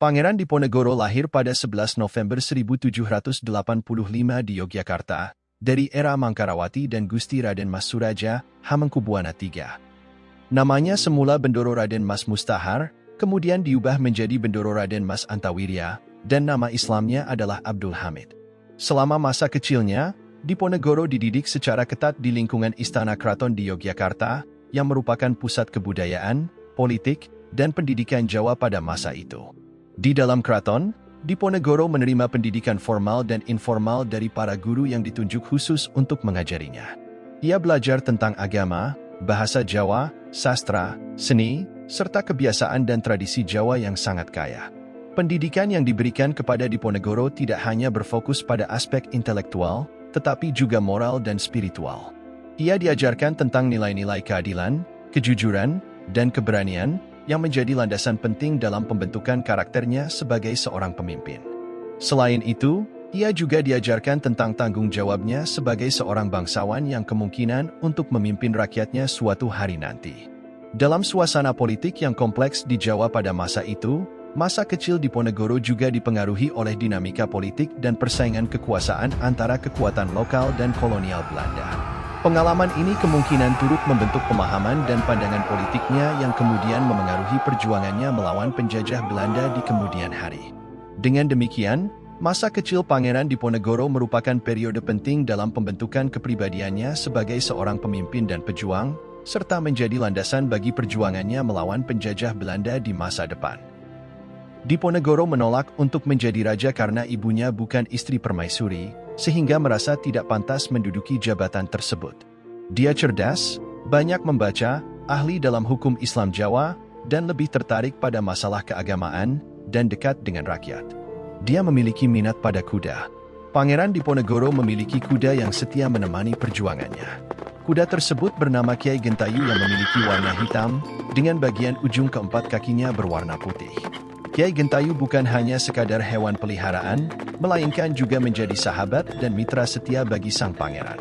Pangeran Diponegoro lahir pada 11 November 1785 di Yogyakarta, dari era Mangkarawati dan Gusti Raden Mas Suraja, Hamengkubuwana III. Namanya semula Bendoro Raden Mas Mustahar, kemudian diubah menjadi Bendoro Raden Mas Antawirya, dan nama Islamnya adalah Abdul Hamid. Selama masa kecilnya, Diponegoro dididik secara ketat di lingkungan Istana Kraton di Yogyakarta, yang merupakan pusat kebudayaan, politik, dan pendidikan Jawa pada masa itu. Di dalam keraton, Diponegoro menerima pendidikan formal dan informal dari para guru yang ditunjuk khusus untuk mengajarinya. Ia belajar tentang agama, bahasa Jawa, sastra, seni, serta kebiasaan dan tradisi Jawa yang sangat kaya. Pendidikan yang diberikan kepada Diponegoro tidak hanya berfokus pada aspek intelektual, tetapi juga moral dan spiritual. Ia diajarkan tentang nilai-nilai keadilan, kejujuran, dan keberanian, yang menjadi landasan penting dalam pembentukan karakternya sebagai seorang pemimpin. Selain itu, ia juga diajarkan tentang tanggung jawabnya sebagai seorang bangsawan yang kemungkinan untuk memimpin rakyatnya suatu hari nanti. Dalam suasana politik yang kompleks di Jawa pada masa itu, masa kecil Diponegoro juga dipengaruhi oleh dinamika politik dan persaingan kekuasaan antara kekuatan lokal dan kolonial Belanda. Pengalaman ini kemungkinan turut membentuk pemahaman dan pandangan politiknya yang kemudian memengaruhi perjuangannya melawan penjajah Belanda di kemudian hari. Dengan demikian, masa kecil Pangeran Diponegoro merupakan periode penting dalam pembentukan kepribadiannya sebagai seorang pemimpin dan pejuang, serta menjadi landasan bagi perjuangannya melawan penjajah Belanda di masa depan. Diponegoro menolak untuk menjadi raja karena ibunya bukan istri permaisuri, sehingga merasa tidak pantas menduduki jabatan tersebut. Dia cerdas, banyak membaca, ahli dalam hukum Islam Jawa, dan lebih tertarik pada masalah keagamaan, dan dekat dengan rakyat. Dia memiliki minat pada kuda. Pangeran Diponegoro memiliki kuda yang setia menemani perjuangannya. Kuda tersebut bernama Kiai Gentayu yang memiliki warna hitam, dengan bagian ujung keempat kakinya berwarna putih. Kiai Gentayu bukan hanya sekadar hewan peliharaan, melainkan juga menjadi sahabat dan mitra setia bagi sang pangeran.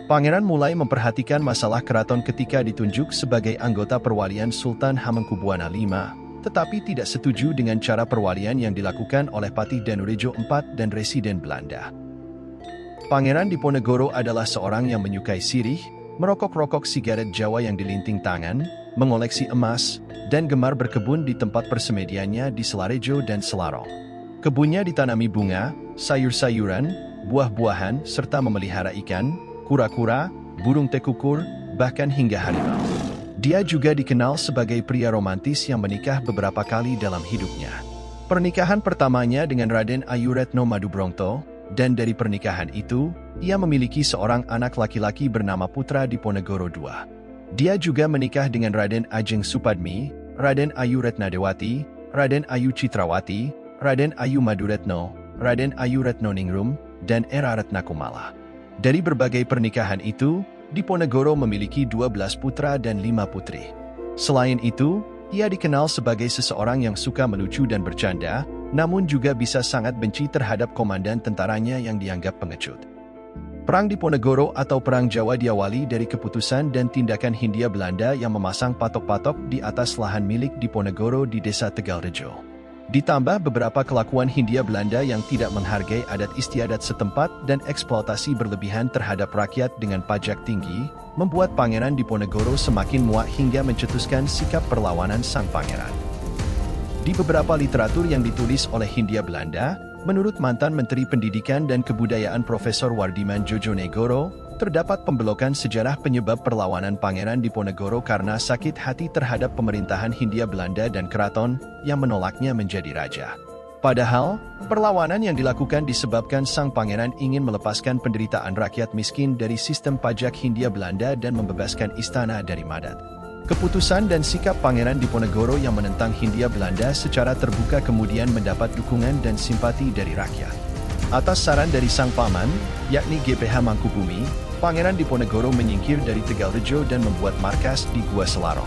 Pangeran mulai memperhatikan masalah keraton ketika ditunjuk sebagai anggota perwalian Sultan Hamengkubuwana V, tetapi tidak setuju dengan cara perwalian yang dilakukan oleh Patih Danurejo IV dan Residen Belanda. Pangeran Diponegoro adalah seorang yang menyukai sirih, merokok-rokok sigaret Jawa yang dilinting tangan, mengoleksi emas, dan gemar berkebun di tempat persemediannya di Selarejo dan Selarong. Kebunnya ditanami bunga, sayur-sayuran, buah-buahan, serta memelihara ikan, kura-kura, burung tekukur, bahkan hingga harimau. Dia juga dikenal sebagai pria romantis yang menikah beberapa kali dalam hidupnya. Pernikahan pertamanya dengan Raden Ayu Retno Madubrongto, dan dari pernikahan itu, ia memiliki seorang anak laki-laki bernama Putra Diponegoro II. Dia juga menikah dengan Raden Ajeng Supadmi, Raden Ayu Retnadewati, Raden Ayu Citrawati, Raden Ayu Maduretno, Raden Ayu Retnoningrum, dan Era Retnakumala. Dari berbagai pernikahan itu, Diponegoro memiliki 12 putra dan 5 putri. Selain itu, ia dikenal sebagai seseorang yang suka melucu dan bercanda, namun juga bisa sangat benci terhadap komandan tentaranya yang dianggap pengecut. Perang Diponegoro atau Perang Jawa diawali dari keputusan dan tindakan Hindia Belanda yang memasang patok-patok di atas lahan milik Diponegoro di Desa Tegalrejo. Ditambah beberapa kelakuan Hindia Belanda yang tidak menghargai adat istiadat setempat dan eksploitasi berlebihan terhadap rakyat dengan pajak tinggi, membuat Pangeran Diponegoro semakin muak hingga mencetuskan sikap perlawanan sang pangeran. Di beberapa literatur yang ditulis oleh Hindia Belanda, menurut mantan Menteri Pendidikan dan Kebudayaan Profesor Wardiman Jojonegoro, terdapat pembelokan sejarah penyebab perlawanan Pangeran Diponegoro karena sakit hati terhadap pemerintahan Hindia Belanda dan keraton yang menolaknya menjadi raja. Padahal, perlawanan yang dilakukan disebabkan sang pangeran ingin melepaskan penderitaan rakyat miskin dari sistem pajak Hindia Belanda dan membebaskan istana dari Madat. Keputusan dan sikap Pangeran Diponegoro yang menentang Hindia Belanda secara terbuka kemudian mendapat dukungan dan simpati dari rakyat. Atas saran dari sang paman, yakni GPH Mangkubumi, Pangeran Diponegoro menyingkir dari Tegalrejo dan membuat markas di Gua Selarong.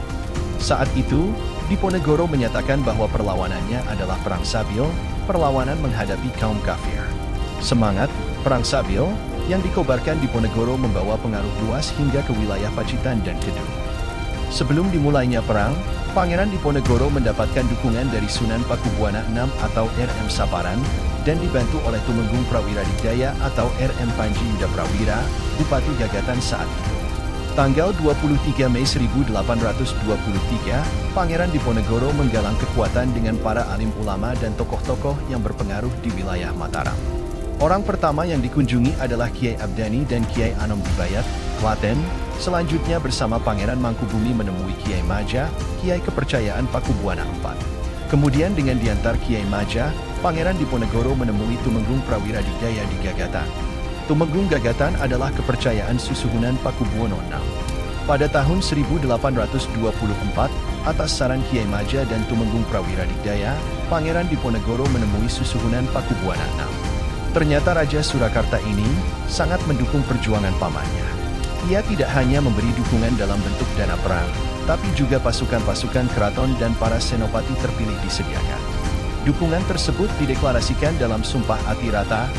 Saat itu, Diponegoro menyatakan bahwa perlawanannya adalah perang sabil, perlawanan menghadapi kaum kafir. Semangat perang sabil yang dikobarkan Diponegoro membawa pengaruh luas hingga ke wilayah Pacitan dan Kedung. Sebelum dimulainya perang, Pangeran Diponegoro mendapatkan dukungan dari Sunan Pakubuwana VI atau RM Saparan, dan dibantu oleh Tumenggung Prawira Digdaya atau RM Panji Yuda Prawira, Bupati Gagatan saat itu. Tanggal 23 Mei 1823, Pangeran Diponegoro menggalang kekuatan dengan para alim ulama dan tokoh-tokoh yang berpengaruh di wilayah Mataram. Orang pertama yang dikunjungi adalah Kiai Abdani dan Kiai Anom di Bayat, Klaten. Selanjutnya bersama Pangeran Mangkubumi menemui Kiai Maja, Kiai Kepercayaan Pakubuwana IV. Kemudian dengan diantar Kiai Maja, Pangeran Diponegoro menemui Tumenggung Prawira Digdaya di Gagatan. Tumenggung Gagatan adalah kepercayaan Susuhunan Pakubuwono VI. Pada tahun 1824, atas saran Kiai Maja dan Tumenggung Prawira Digdaya, Pangeran Diponegoro menemui Susuhunan Pakubuwana VI. Ternyata Raja Surakarta ini sangat mendukung perjuangan pamannya. Ia tidak hanya memberi dukungan dalam bentuk dana perang, tapi juga pasukan-pasukan keraton dan para senopati terpilih disediakan. Dukungan tersebut dideklarasikan dalam Sumpah Hatirata,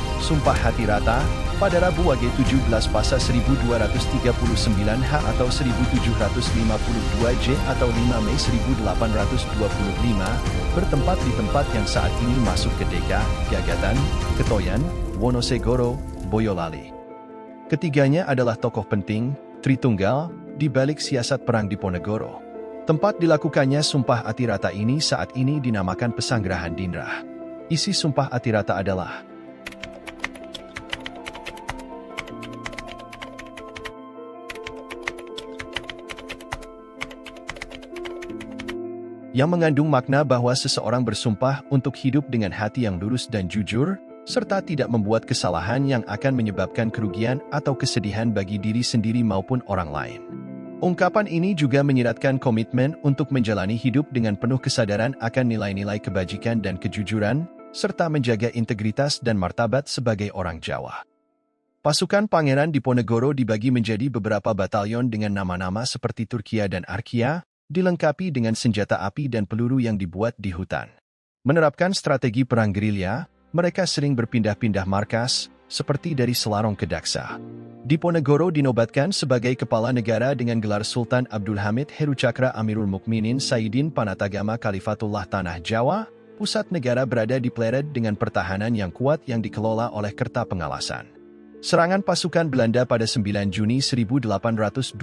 pada Rabu Wage 17 Pasa 1239H atau 1752J atau 5 Mei 1825, bertempat di tempat yang saat ini masuk ke Deka, Gagatan, Ketoyan, Wonosegoro, Boyolali. Ketiganya adalah tokoh penting, Tritunggal, di balik siasat perang Diponegoro. Tempat dilakukannya Sumpah Atirata ini saat ini dinamakan Pesanggrahan Dinrah. Isi Sumpah Atirata adalah yang mengandung makna bahwa seseorang bersumpah untuk hidup dengan hati yang lurus dan jujur, serta tidak membuat kesalahan yang akan menyebabkan kerugian atau kesedihan bagi diri sendiri maupun orang lain. Ungkapan ini juga menyiratkan komitmen untuk menjalani hidup dengan penuh kesadaran akan nilai-nilai kebajikan dan kejujuran, serta menjaga integritas dan martabat sebagai orang Jawa. Pasukan Pangeran Diponegoro dibagi menjadi beberapa batalion dengan nama-nama seperti Turkia dan Arkia, dilengkapi dengan senjata api dan peluru yang dibuat di hutan. Menerapkan strategi perang gerilya, mereka sering berpindah-pindah markas, seperti dari Selarong ke Daksa. Diponegoro dinobatkan sebagai kepala negara dengan gelar Sultan Abdul Hamid Herucakra Amirul Mukminin Sayyidin Panatagama Khalifatullah Tanah Jawa. Pusat negara berada di Plered dengan pertahanan yang kuat yang dikelola oleh Kerta Pengalasan. Serangan pasukan Belanda pada 9 Juni 1826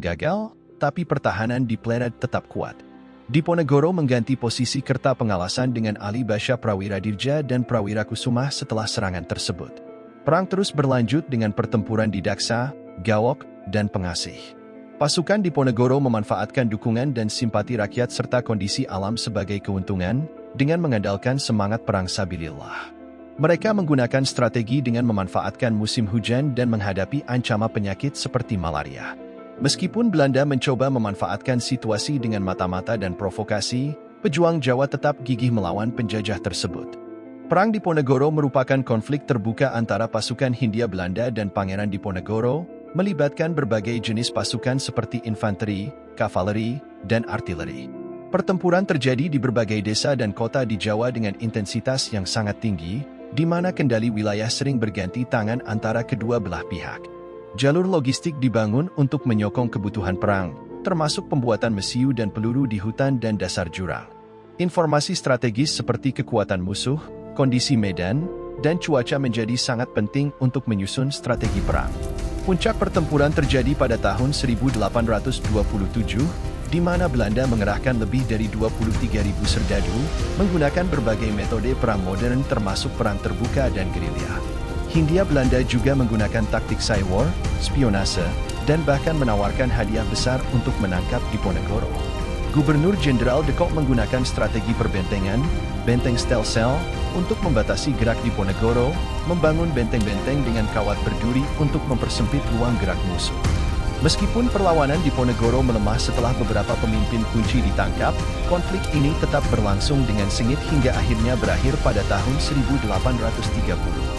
gagal, tapi pertahanan di Plered tetap kuat. Diponegoro mengganti posisi Kerta Pengalasan dengan Ali Basya Prawiradirja dan Prawirakusuma setelah serangan tersebut. Perang terus berlanjut dengan pertempuran di Daksa, Gawok, dan Pengasih. Pasukan Diponegoro memanfaatkan dukungan dan simpati rakyat serta kondisi alam sebagai keuntungan dengan mengandalkan semangat perang sabilillah. Mereka menggunakan strategi dengan memanfaatkan musim hujan dan menghadapi ancaman penyakit seperti malaria. Meskipun Belanda mencoba memanfaatkan situasi dengan mata-mata dan provokasi, pejuang Jawa tetap gigih melawan penjajah tersebut. Perang Diponegoro merupakan konflik terbuka antara pasukan Hindia Belanda dan Pangeran Diponegoro, melibatkan berbagai jenis pasukan seperti infanteri, kavaleri, dan artileri. Pertempuran terjadi di berbagai desa dan kota di Jawa dengan intensitas yang sangat tinggi, di mana kendali wilayah sering berganti tangan antara kedua belah pihak. Jalur logistik dibangun untuk menyokong kebutuhan perang, termasuk pembuatan mesiu dan peluru di hutan dan dasar jurang. Informasi strategis seperti kekuatan musuh, kondisi medan, dan cuaca menjadi sangat penting untuk menyusun strategi perang. Puncak pertempuran terjadi pada tahun 1827, di mana Belanda mengerahkan lebih dari 23.000 serdadu, menggunakan berbagai metode perang modern termasuk perang terbuka dan gerilya. Hindia Belanda juga menggunakan taktik cywar, spionase, dan bahkan menawarkan hadiah besar untuk menangkap Diponegoro. Gubernur Jenderal de Kock menggunakan strategi perbentengan, benteng stelsel, untuk membatasi gerak Diponegoro, membangun benteng-benteng dengan kawat berduri untuk mempersempit ruang gerak musuh. Meskipun perlawanan Diponegoro melemah setelah beberapa pemimpin kunci ditangkap, konflik ini tetap berlangsung dengan sengit hingga akhirnya berakhir pada tahun 1830.